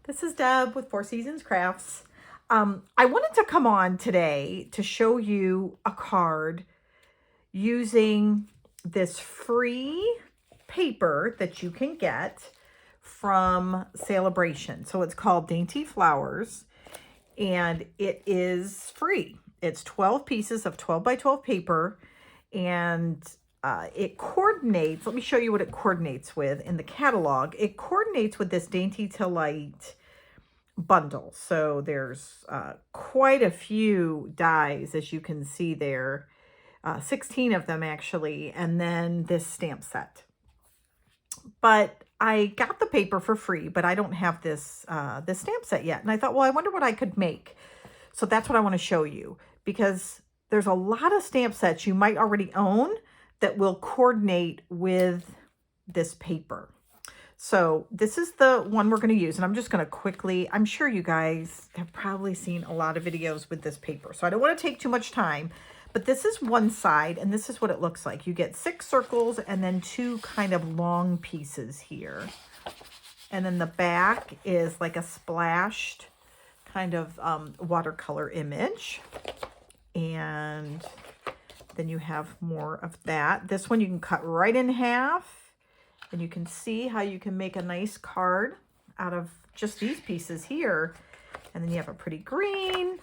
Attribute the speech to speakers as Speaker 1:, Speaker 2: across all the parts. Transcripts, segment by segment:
Speaker 1: This is Deb with Four Seasons Crafts. I wanted to come on today to show you a card using this free paper that you can get from Celebration. So it's called Dainty Flowers and it is free. It's 12 pieces of 12 by 12 paper and it coordinates. Let me show you what it coordinates with in the catalog. It coordinates with this Dainty to Light bundle. So there's quite a few dies, as you can see there, 16 of them actually, and then this stamp set. But I got the paper for free, but I don't have this this stamp set yet. And I thought, well, I wonder what I could make. So that's what I want to show you, because there's a lot of stamp sets you might already own that will coordinate with this paper. So this is the one we're going to use, and I'm just going to quickly, I'm sure you guys have probably seen a lot of videos with this paper, so I don't want to take too much time, but this is one side, and this is what it looks like. You get 6 circles and then 2 kind of long pieces here. And then the back is like a splashed kind of watercolor image. And then you have more of that. This one you can cut right in half. And you can see how you can make a nice card out of just these pieces here. And then you have a pretty green.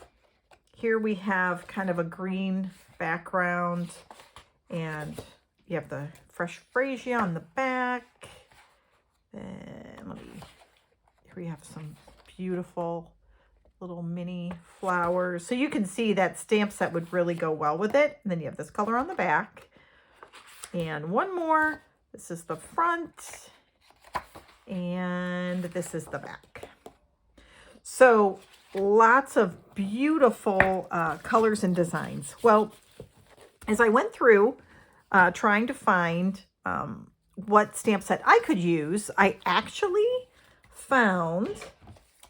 Speaker 1: Here we have kind of a green background. And you have the fresh freesia on the back. And here we have some beautiful little mini flowers. So you can see that stamp set would really go well with it. And then you have this color on the back. And one more. This is the front, and this is the back. So lots of beautiful colors and designs. Well, as I went through trying to find what stamp set I could use, I actually found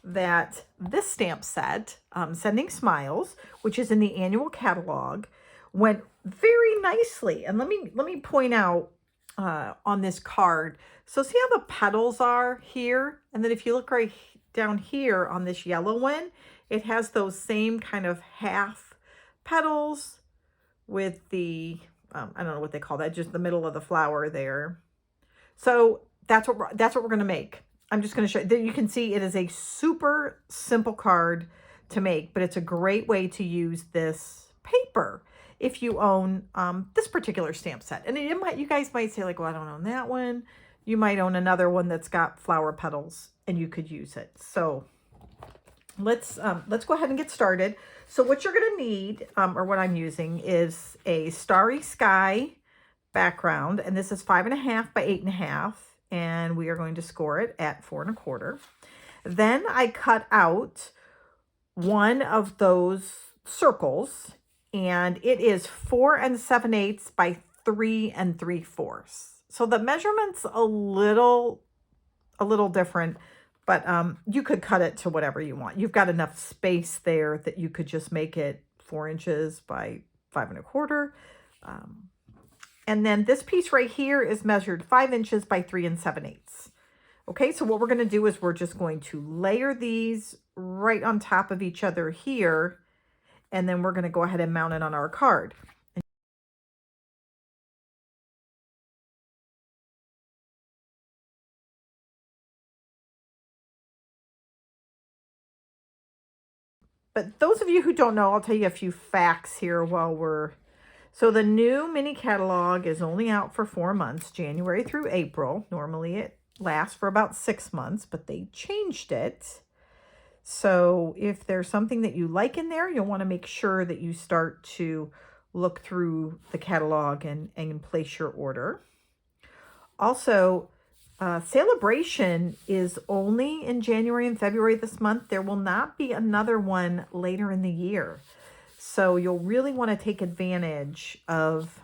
Speaker 1: that this stamp set, Sending Smiles, which is in the annual catalog, went very nicely. And let me point out on this card. So see how the petals are here? And then if you look right down here on this yellow one, it has those same kind of half petals with the, I don't know what they call that, just the middle of the flower there. So that's what we're going to make. I'm just going to show you. You can see it is a super simple card to make, but it's a great way to use this paper if you own this particular stamp set. And you guys might say like, well, I don't own that one. You might own another one that's got flower petals and you could use it. So let's go ahead and get started. So what you're going to need, or what I'm using, is a Starry Sky background. And this is 5.5 by 8.5. And we are going to score it at 4 1/4. Then I cut out one of those circles, and it is 4 7/8 by 3 3/4. So the measurement's a little different, but you could cut it to whatever you want. You've got enough space there that you could just make it 4 inches by 5 1/4. And then this piece right here is measured 5 inches by 3 7/8. Okay, so what we're going to do is we're just going to layer these right on top of each other here. And then we're going to go ahead and mount it on our card. But those of you who don't know, I'll tell you a few facts here while we're... So the new mini catalog is only out for 4 months, January through April. Normally it lasts for about 6 months, but they changed it. So if there's something that you like in there, you'll want to make sure that you start to look through the catalog and place your order. Also, Celebration is only in January and February this month. There will not be another one later in the year. So you'll really want to take advantage of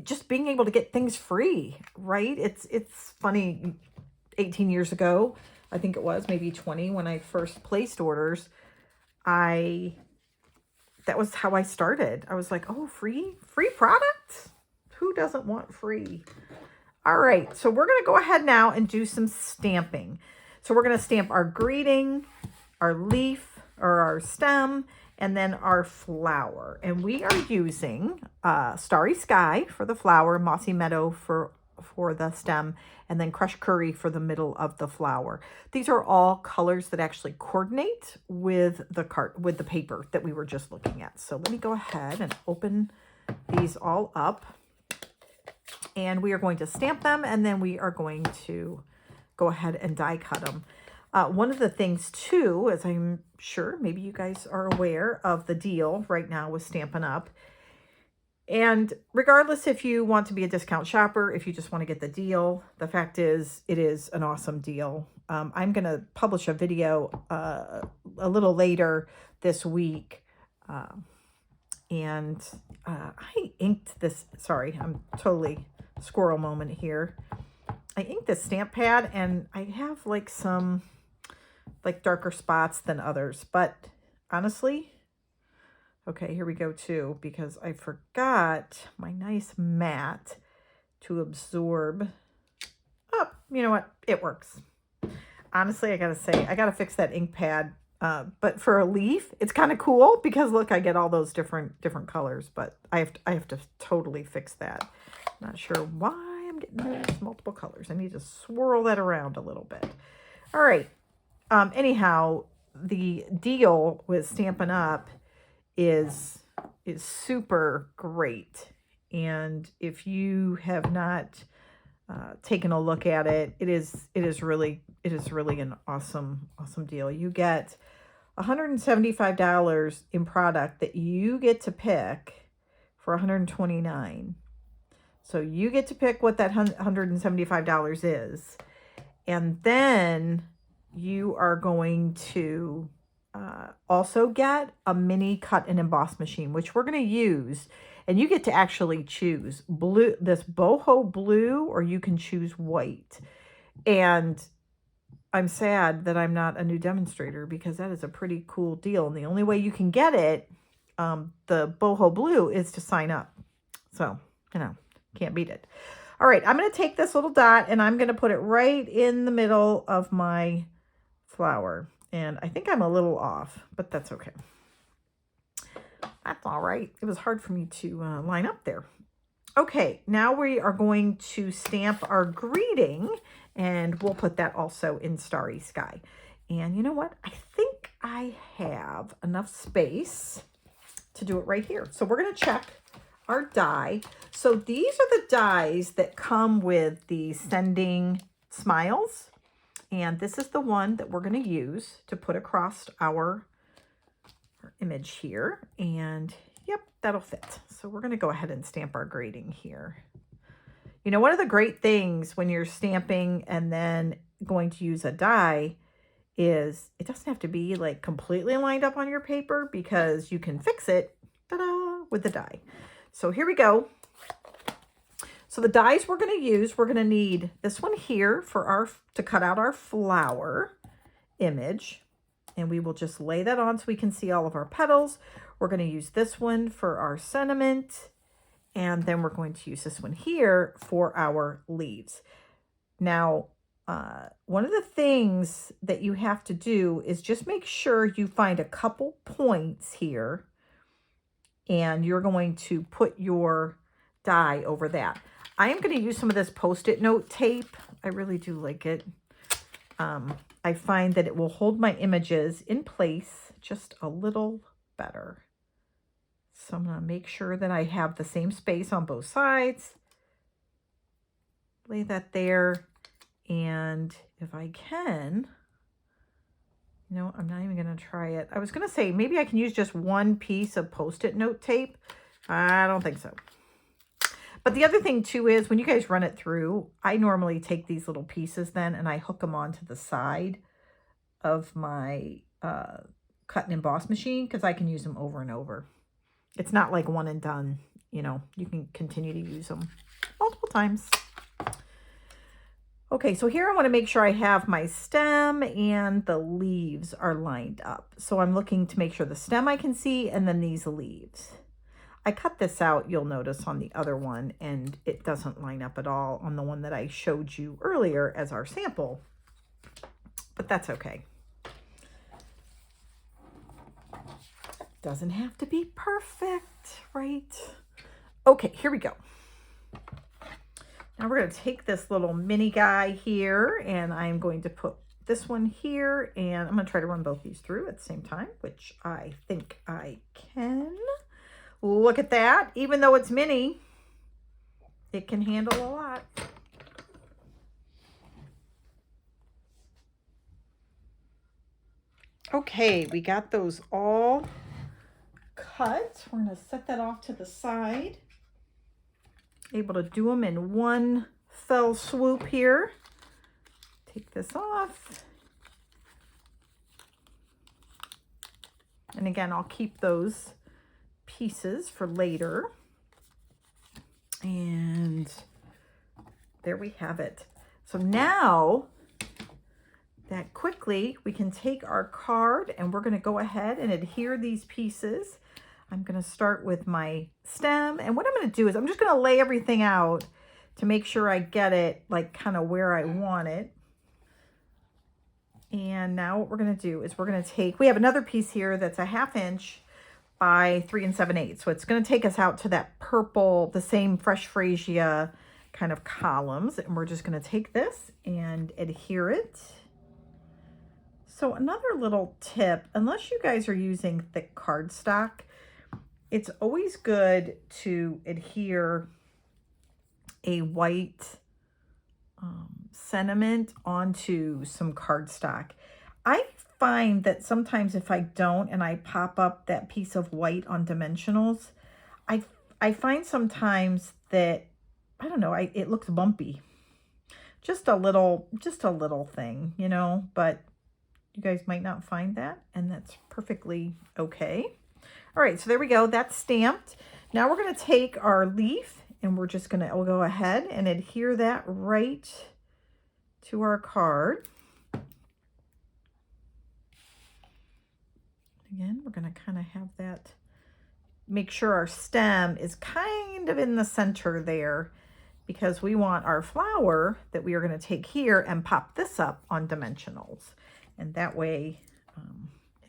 Speaker 1: just being able to get things free, right? It's funny, 18 years ago, I think it was maybe 20 when I first placed orders, that was how I started. I was like, oh, free product? Who doesn't want free? All right, so we're going to go ahead now and do some stamping. So we're going to stamp our greeting, our leaf or our stem, and then our flower. And we are using Starry Sky for the flower, Mossy Meadow for the stem, and then Crushed Curry for the middle of the flower. These are all colors that actually coordinate with the paper that we were just looking at. So let me go ahead and open these all up. And we are going to stamp them, and then we are going to go ahead and die cut them. One of the things too, as I'm sure maybe you guys are aware of the deal right now with Stampin' Up. And regardless if you want to be a discount shopper, if you just want to get the deal, the fact is it is an awesome deal. I'm going to publish a video a little later this week. And I inked this, sorry, I'm totally squirrel moment here. I inked this stamp pad, and I have like some like darker spots than others, but honestly, okay, here we go too, because I forgot my nice mat to absorb. Oh, you know what? It works. Honestly, I gotta say, I gotta fix that ink pad. But for a leaf, it's kind of cool because look, I get all those different colors, but I have to totally fix that. Not sure why I'm getting those multiple colors. I need to swirl that around a little bit. All right. Anyhow, the deal with Stampin' Up is super great. And if you have not taken a look at it, it is really an awesome deal. You get $175 in product that you get to pick for $129. So you get to pick what that $175 is. And then you are going to also get a mini cut and emboss machine, which we're going to use. And you get to actually choose blue, this boho blue, or you can choose white. And I'm sad that I'm not a new demonstrator because that is a pretty cool deal. And the only way you can get it, the boho blue, is to sign up. So, you know, can't beat it. All right, I'm going to take this little dot and I'm going to put it right in the middle of my flower. And I think I'm a little off, but that's okay. That's all right. It was hard for me to line up there. Okay, now we are going to stamp our greeting, and we'll put that also in Starry Sky. And you know what? I think I have enough space to do it right here. So we're going to check our die. So these are the dies that come with the Sending Smiles. And this is the one that we're going to use to put across our image here. And yep, that'll fit. So we're going to go ahead and stamp our greeting here. You know, one of the great things when you're stamping and then going to use a die is it doesn't have to be like completely lined up on your paper, because you can fix it, ta-da, with the die. So here we go. So the dies we're going to use, we're going to need this one here for to cut out our flower image. And we will just lay that on so we can see all of our petals. We're going to use this one for our sentiment. And then we're going to use this one here for our leaves. Now, one of the things that you have to do is just make sure you find a couple points here. And you're going to put your die over that. I am going to use some of this Post-it note tape. I really do like it. I find that it will hold my images in place just a little better. So I'm going to make sure that I have the same space on both sides. Lay that there. And if I can, you know, I'm not even going to try it. I was going to say maybe I can use just one piece of Post-it note tape. I don't think so. But the other thing too is when you guys run it through, I normally take these little pieces then and I hook them onto the side of my cut and emboss machine, because I can use them over and over. It's not like one and done, you know, you can continue to use them multiple times. Okay, so here I want to make sure I have my stem and the leaves are lined up. So I'm looking to make sure the stem I can see, and then these leaves. I cut this out, you'll notice, on the other one, and it doesn't line up at all on the one that I showed you earlier as our sample. but that's okay. Doesn't have to be perfect, right? Okay, here we go. Now we're going to take this little mini guy here, and I'm going to put this one here, and I'm going to try to run both these through at the same time, which I think I can. Look at that. Even though it's mini, it can handle a lot. Okay, we got those all cut. We're going to set that off to the side. Able to do them in one fell swoop here. Take this off. And again, I'll keep those pieces for later. And there we have it. So now that quickly we can take our card and we're going to go ahead and adhere these pieces. I'm going to start with my stem, and what I'm going to do is I'm just going to lay everything out to make sure I get it like kind of where I want it. And now what we're going to do is we're going to take, we have another piece here that's a 1/2 inch by 3 7/8. So it's going to take us out to that purple, the same fresh freesia kind of columns. And we're just going to take this and adhere it. So another little tip, unless you guys are using thick cardstock, it's always good to adhere a white sentiment onto some cardstock. I find that sometimes if I don't and I pop up that piece of white on dimensionals, I find sometimes that, I don't know, it looks bumpy. Just a little thing, you know, but you guys might not find that, and that's perfectly okay. All right, so there we go. That's stamped. Now we're going to take our leaf, and we'll go ahead and adhere that right to our card. Again, we're going to kind of have that, make sure our stem is kind of in the center there, because we want our flower that we are going to take here and pop this up on dimensionals. And that way,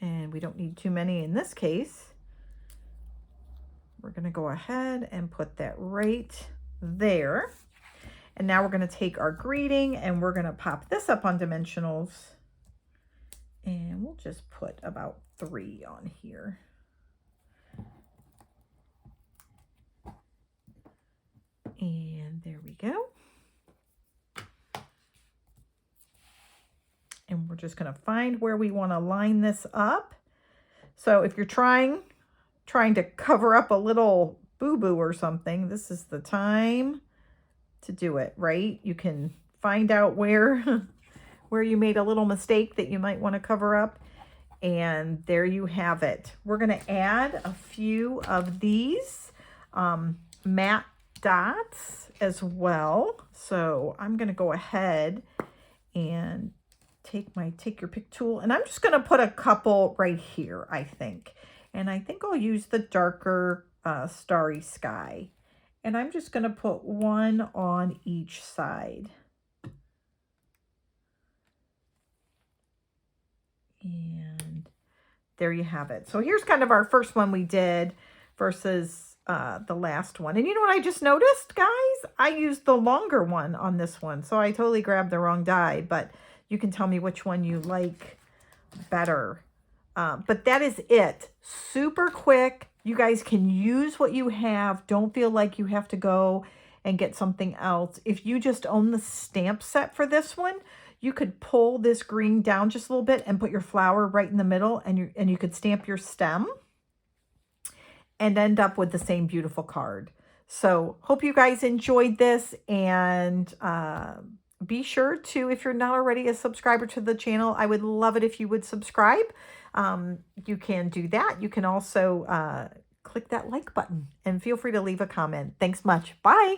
Speaker 1: and we don't need too many in this case. We're going to go ahead and put that right there. And now we're going to take our greeting and we're going to pop this up on dimensionals. And we'll just put about 3 on here. And there we go. And we're just going to find where we want to line this up. So if you're trying to cover up a little boo-boo or something, this is the time to do it, right? You can find out where you made a little mistake that you might want to cover up. And there you have it. We're going to add a few of these matte dots as well. So I'm going to go ahead and take your pick tool, and I'm just going to put a couple right here, I think. And I think I'll use the darker Starry Sky. And I'm just going to put one on each side. And there you have it. So here's kind of our first one we did versus the last one. And you know what I just noticed, guys? I used the longer one on this one. So I totally grabbed the wrong die, but you can tell me which one you like better. But that is it. Super quick. You guys can use what you have. Don't feel like you have to go and get something else. If you just own the stamp set for this one, you could pull this green down just a little bit and put your flower right in the middle, and you could stamp your stem and end up with the same beautiful card. So hope you guys enjoyed this, and be sure to, if you're not already a subscriber to the channel, I would love it if you would subscribe. You can do that. You can also click that like button and feel free to leave a comment. Thanks much. Bye.